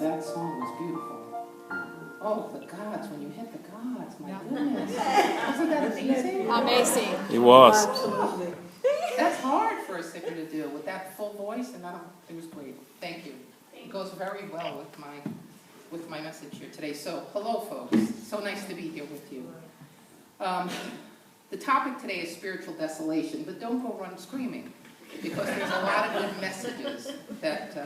that song was beautiful. Oh, the gods, when you hit the gods, my goodness. Wasn't that amazing? Amazing. It was. Absolutely. That's hard for a singer to do with that full voice, and it was great. Thank you. It goes very well with my message here today. So, hello, folks. So nice to be here with you. The topic today is spiritual desolation, but don't go run screaming, because there's a lot of good messages that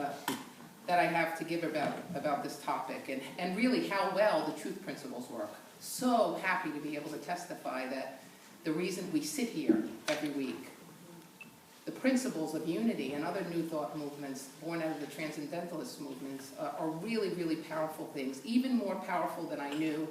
I have to give about this topic, and really how well the truth principles work. So happy to be able to testify that the reason we sit here every week, the principles of unity and other New Thought movements born out of the Transcendentalist movements are really, really powerful things, even more powerful than I knew,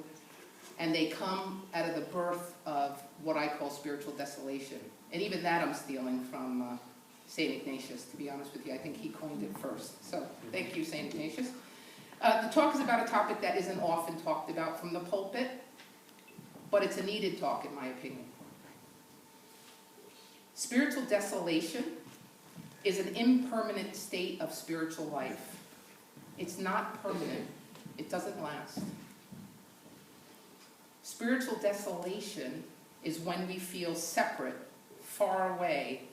and they come out of the birth of what I call spiritual desolation. And even that I'm stealing from St. Ignatius, to be honest with you. I think he coined it first. So thank you, St. Ignatius. The talk is about a topic that isn't often talked about from the pulpit, but it's a needed talk, in my opinion. Spiritual desolation is an impermanent state of spiritual life. It's not permanent. It doesn't last. Spiritual desolation is when we feel separate, far away,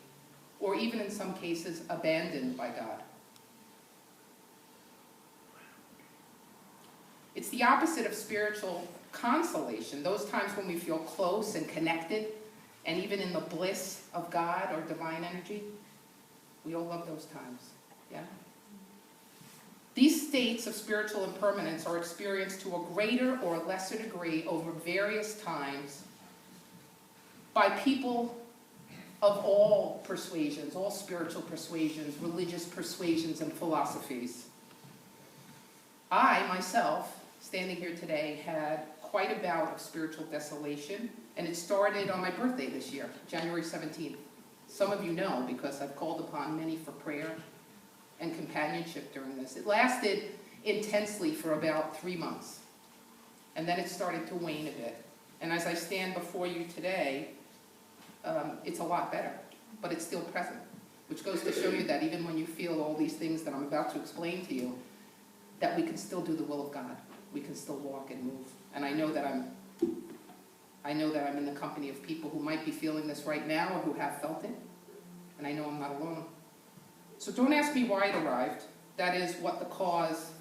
or even in some cases abandoned by God. It's the opposite of spiritual consolation, those times when we feel close and connected, and even in the bliss of God or divine energy. We all love those times, yeah? These states of spiritual impermanence are experienced to a greater or lesser degree over various times by people of all persuasions, all spiritual persuasions, religious persuasions, and philosophies. I, myself, standing here today, had quite a bout of spiritual desolation, and it started on my birthday this year, January 17th. Some of you know because I've called upon many for prayer and companionship during this. It lasted intensely for about 3 months, and then it started to wane a bit. And as I stand before you today, it's a lot better, but it's still present, which goes to show you that even when you feel all these things that I'm about to explain to you, that we can still do the will of God. We can still walk and move. And I know that I'm in the company of people who might be feeling this right now or who have felt it, and I know I'm not alone. So don't ask me why it arrived. That is what the cause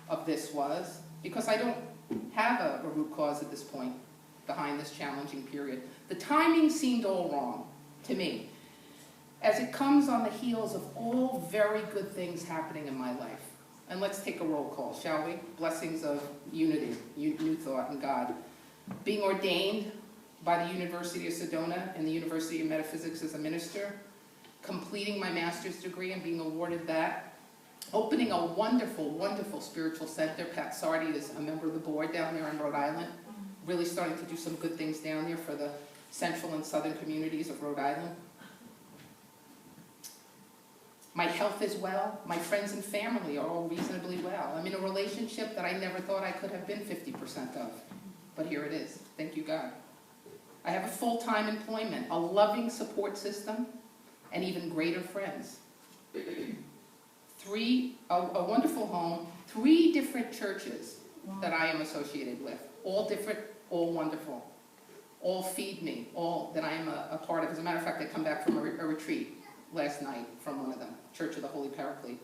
of this was, because I don't have a root cause at this point behind this challenging period. The timing seemed all wrong to me, as it comes on the heels of all very good things happening in my life. And let's take a roll call, shall we? Blessings of unity, New Thought, and God. Being ordained by the University of Sedona and the University of Metaphysics as a minister, completing my master's degree and being awarded that, opening a wonderful, wonderful spiritual center. Pat Sardi is a member of the board down there in Rhode Island, really starting to do some good things down there for the central and southern communities of Rhode Island. My health is well. My friends and family are all reasonably well. I'm in a relationship that I never thought I could have been 50% of, but here it is. Thank you, God. I have a full-time employment, a loving support system, and even greater friends. A wonderful home, 3 different churches that I am associated with, all different, all wonderful, all feed me, all that I am a part of. As a matter of fact, I come back from a retreat last night from one of them, Church of the Holy Paraclete.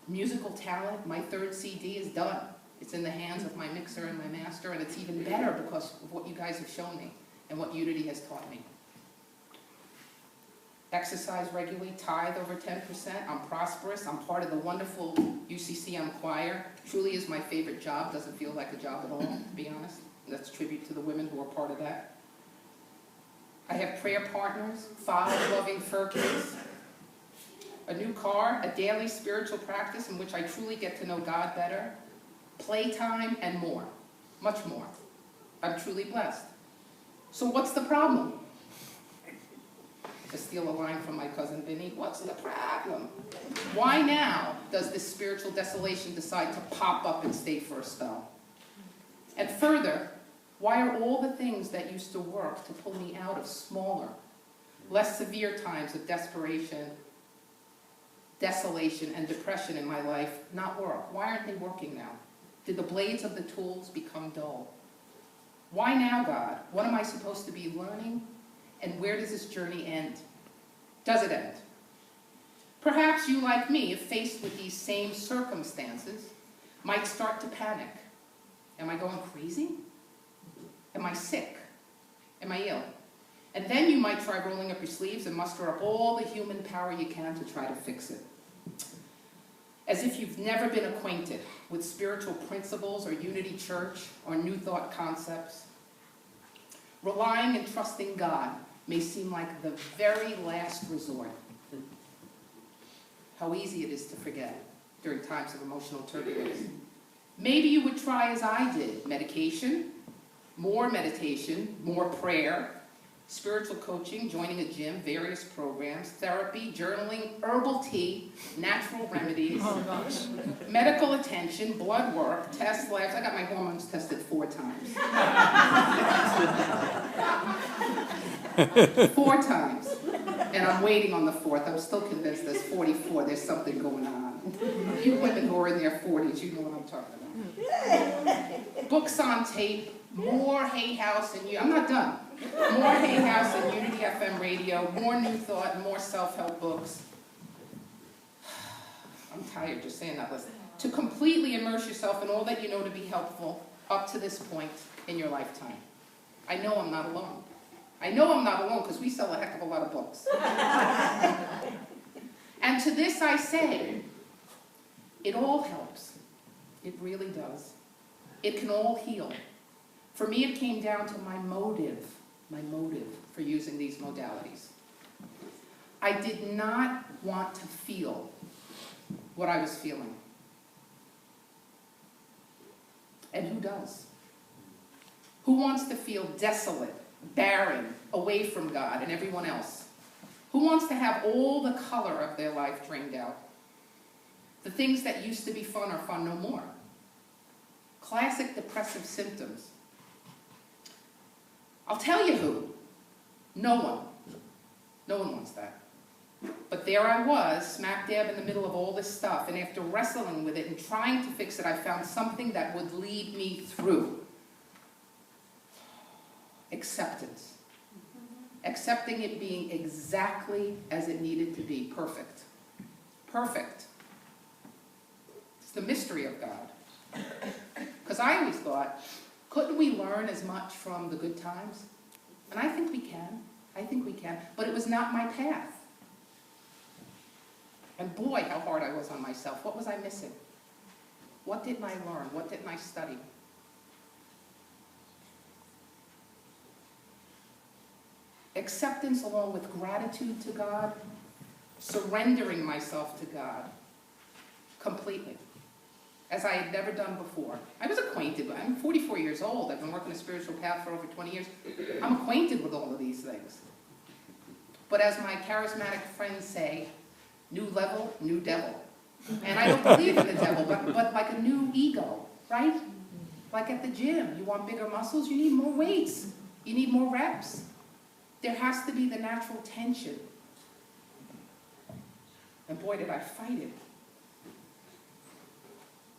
Musical talent, my 3rd CD is done. It's in the hands of my mixer and my master, and it's even better because of what you guys have shown me and what Unity has taught me. Exercise regularly, tithe over 10%. I'm prosperous. I'm part of the wonderful UCCM choir. Truly is my favorite job. Doesn't feel like a job at all, to be honest. That's a tribute to the women who are part of that. I have prayer partners, 5 loving fur kids, a new car, a daily spiritual practice in which I truly get to know God better, playtime, and more, much more. I'm truly blessed. So what's the problem? To steal a line from my cousin Vinny, what's the problem? Why now does this spiritual desolation decide to pop up and stay for a spell? And further, why are all the things that used to work to pull me out of smaller, less severe times of desperation desolation, and depression in my life not work? Why aren't they working now? Did the blades of the tools become dull? Why now, God? What am I supposed to be learning? And where does this journey end? Does it end? Perhaps you, like me, if faced with these same circumstances, might start to panic. Am I going crazy? Am I sick? Am I ill? And then you might try rolling up your sleeves and muster up all the human power you can to try to fix it. As if you've never been acquainted with spiritual principles or unity church or new thought concepts. Relying and trusting God may seem like the very last resort. How easy it is to forget during times of emotional turbulence. Maybe you would try as I did, medication, more prayer, spiritual coaching, joining a gym, various programs, therapy, journaling, herbal tea, natural remedies, medical attention, blood work, test labs. I got my hormones tested 4 times. 4 times. And I'm waiting on the 4th. I'm still convinced there's 44. There's something going on. You women who are in their 40s, you know what I'm talking about. Books on tape, more Hay House and I'm not done. More Hay House and Unity FM radio, more New Thought, more self-help books. I'm tired just saying that. Listen. To completely immerse yourself in all that you know to be helpful up to this point in your lifetime. I know I'm not alone. I know I'm not alone because we sell a heck of a lot of books. And to this I say, it all helps. It really does. It can all heal. For me, it came down to my motive for using these modalities. I did not want to feel what I was feeling. And who does? Who wants to feel desolate, barren, away from God and everyone else? Who wants to have all the color of their life drained out? The things that used to be fun are fun no more. Classic depressive symptoms. I'll tell you who. No one. No one wants that. But there I was, smack dab in the middle of all this stuff, and after wrestling with it and trying to fix it, I found something that would lead me through. Acceptance. Accepting it being exactly as it needed to be. Perfect. Perfect. It's the mystery of God. Because I always thought, couldn't we learn as much from the good times? And I think we can. I think we can. But it was not my path. And boy, how hard I was on myself. What was I missing? What didn't I learn? What didn't I study? Acceptance along with gratitude to God, surrendering myself to God completely, as I had never done before. I was acquainted. I'm 44 years old. I've been working a spiritual path for over 20 years. I'm acquainted with all of these things. But as my charismatic friends say, new level, new devil. And I don't believe in the devil, but like a new ego, right? Like at the gym, you want bigger muscles, you need more weights. You need more reps. There has to be the natural tension. And boy, did I fight it.